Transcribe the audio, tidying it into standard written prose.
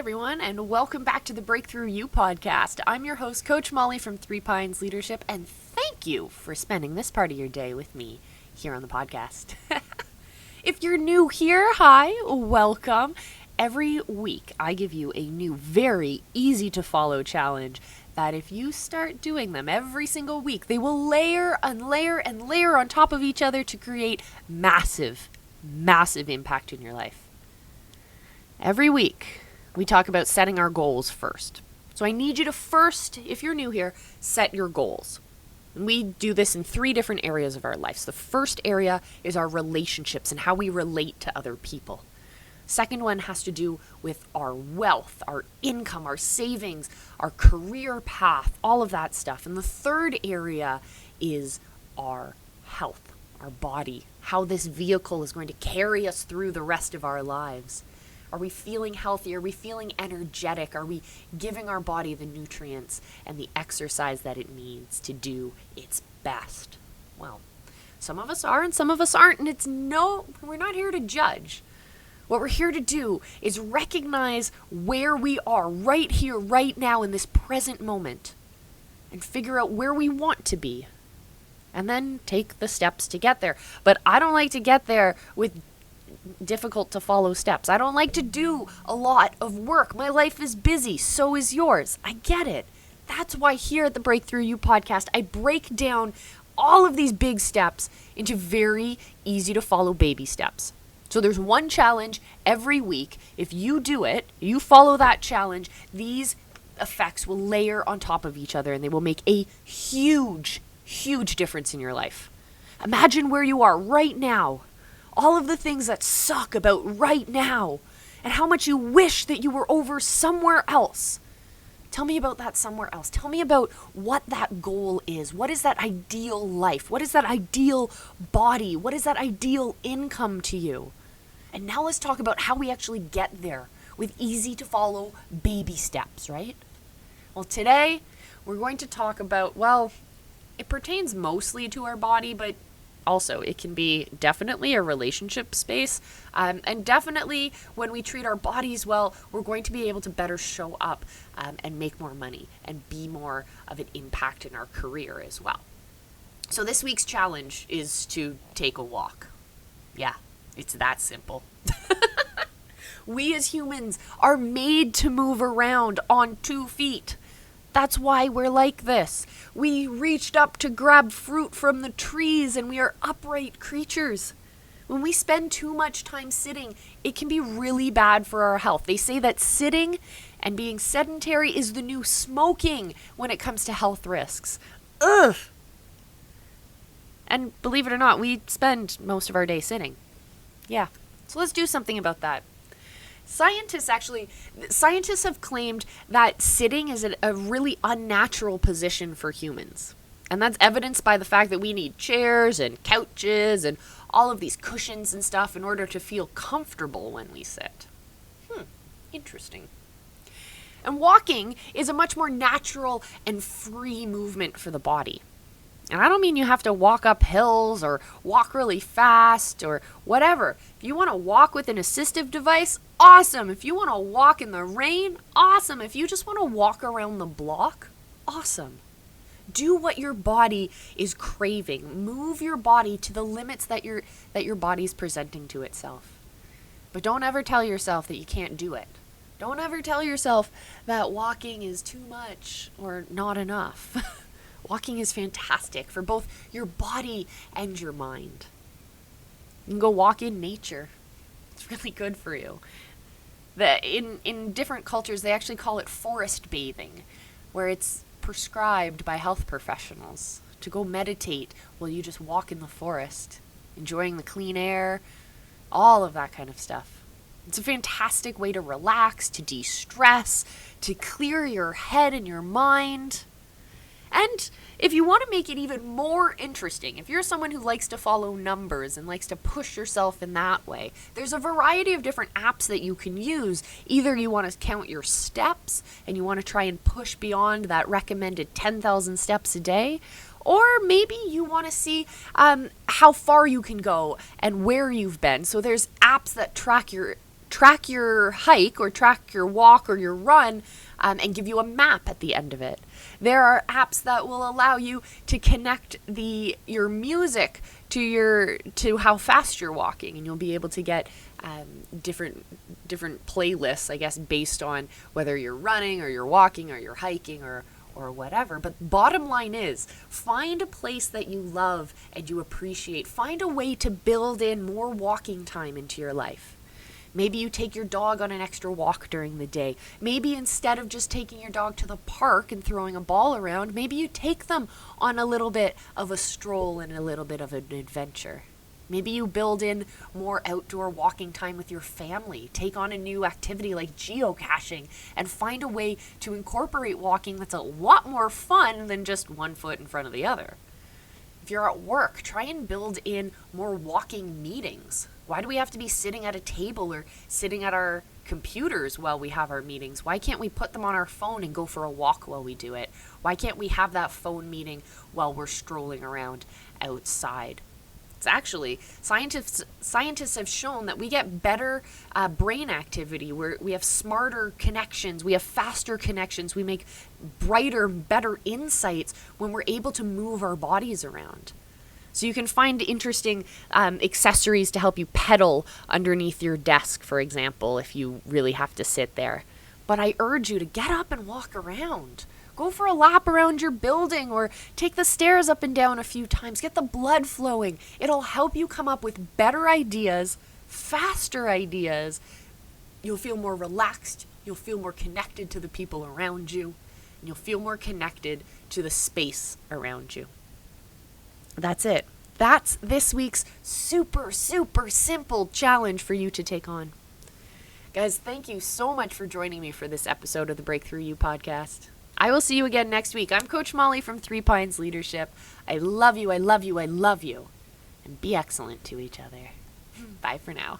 everyone, and welcome back to the Breakthrough You podcast. I'm your host, Coach Molly from Three Pines Leadership, and thank you for spending this part of your day with me here on the podcast. If you're new here, hi, welcome. Every week, I give you a new, very easy to follow challenge that if you start doing them every single week, they will layer and layer and layer on top of each other to create massive, massive impact in your life. Every week, we talk about setting our goals first. So I need you to first, if you're new here, set your goals. And we do this in 3 different areas of our lives. The first area is our relationships and how we relate to other people. Second one has to do with our wealth, our income, our savings, our career path, all of that stuff. And the third area is our health, our body, how this vehicle is going to carry us through the rest of our lives. Are we feeling healthy? Are we feeling energetic? Are we giving our body the nutrients and the exercise that it needs to do its best? Well, some of us are and some of us aren't, and we're not here to judge. What we're here to do is recognize where we are right here, right now in this present moment and figure out where we want to be and then take the steps to get there. But I don't like to get there with difficult to follow steps. I don't like to do a lot of work. My life is busy. So is yours. I get it. That's why here at the Breakthrough You podcast, I break down all of these big steps into very easy to follow baby steps. So there's one challenge every week. If you do it, you follow that challenge, these effects will layer on top of each other and they will make a huge, huge difference in your life. Imagine where you are right now. All of the things that suck about right now and how much you wish that you were over somewhere else. Tell me about that somewhere else. Tell me about what that goal is. What is that ideal life? What is that ideal body? What is that ideal income to you? And now let's talk about how we actually get there with easy to follow baby steps, right? Well, today we're going to talk about, it pertains mostly to our body, but also, it can be definitely a relationship space, and definitely when we treat our bodies well, we're going to be able to better show up and make more money and be more of an impact in our career as well. So this week's challenge is to take a walk. Yeah, it's that simple. We as humans are made to move around on 2 feet. That's why we're like this. We reached up to grab fruit from the trees and we are upright creatures. When we spend too much time sitting, it can be really bad for our health. They say that sitting and being sedentary is the new smoking when it comes to health risks. Ugh! And believe it or not, we spend most of our day sitting. Yeah, so let's do something about that. Scientists have claimed that sitting is a really unnatural position for humans. And that's evidenced by the fact that we need chairs and couches and all of these cushions and stuff in order to feel comfortable when we sit. Interesting. And walking is a much more natural and free movement for the body. And I don't mean you have to walk up hills or walk really fast or whatever. If you want to walk with an assistive device, awesome. If you want to walk in the rain, awesome. If you just want to walk around the block, awesome. Do what your body is craving. Move your body to the limits that your body's presenting to itself. But don't ever tell yourself that you can't do it. Don't ever tell yourself that walking is too much or not enough. Walking is fantastic for both your body and your mind. You can go walk in nature. It's really good for you. In different cultures, they actually call it forest bathing, where it's prescribed by health professionals to go meditate while you just walk in the forest, enjoying the clean air, all of that kind of stuff. It's a fantastic way to relax, to de-stress, to clear your head and your mind. And if you want to make it even more interesting, if you're someone who likes to follow numbers and likes to push yourself in that way, there's a variety of different apps that you can use. Either you want to count your steps and you want to try and push beyond that recommended 10,000 steps a day, or maybe you want to see how far you can go and where you've been. So there's apps that track your track your hike or track your walk or your run and give you a map at the end of it. There are apps that will allow you to connect your music to how fast you're walking, and you'll be able to get different playlists, I guess, based on whether you're running or you're walking or you're hiking or whatever. But bottom line is, find a place that you love and you appreciate. Find a way to build in more walking time into your life. Maybe you take your dog on an extra walk during the day. Maybe instead of just taking your dog to the park and throwing a ball around, maybe you take them on a little bit of a stroll and a little bit of an adventure. Maybe you build in more outdoor walking time with your family. Take on a new activity like geocaching and find a way to incorporate walking that's a lot more fun than just one foot in front of the other. If you're at work, try and build in more walking meetings. Why do we have to be sitting at a table or sitting at our computers while we have our meetings? Why can't we put them on our phone and go for a walk while we do it? Why can't we have that phone meeting while we're strolling around outside? It's actually, scientists have shown that we get better brain activity, where we have smarter connections, we have faster connections, we make brighter, better insights when we're able to move our bodies around. So you can find interesting accessories to help you pedal underneath your desk, for example, if you really have to sit there. But I urge you to get up and walk around. Go for a lap around your building or take the stairs up and down a few times. Get the blood flowing. It'll help you come up with better ideas, faster ideas. You'll feel more relaxed. You'll feel more connected to the people around you. And you'll feel more connected to the space around you. That's it. That's this week's super, super simple challenge for you to take on. Guys, thank you so much for joining me for this episode of the Breakthrough You podcast. I will see you again next week. I'm Coach Molly from 3 Pines Leadership. I love you, I love you, I love you. And be excellent to each other. Bye for now.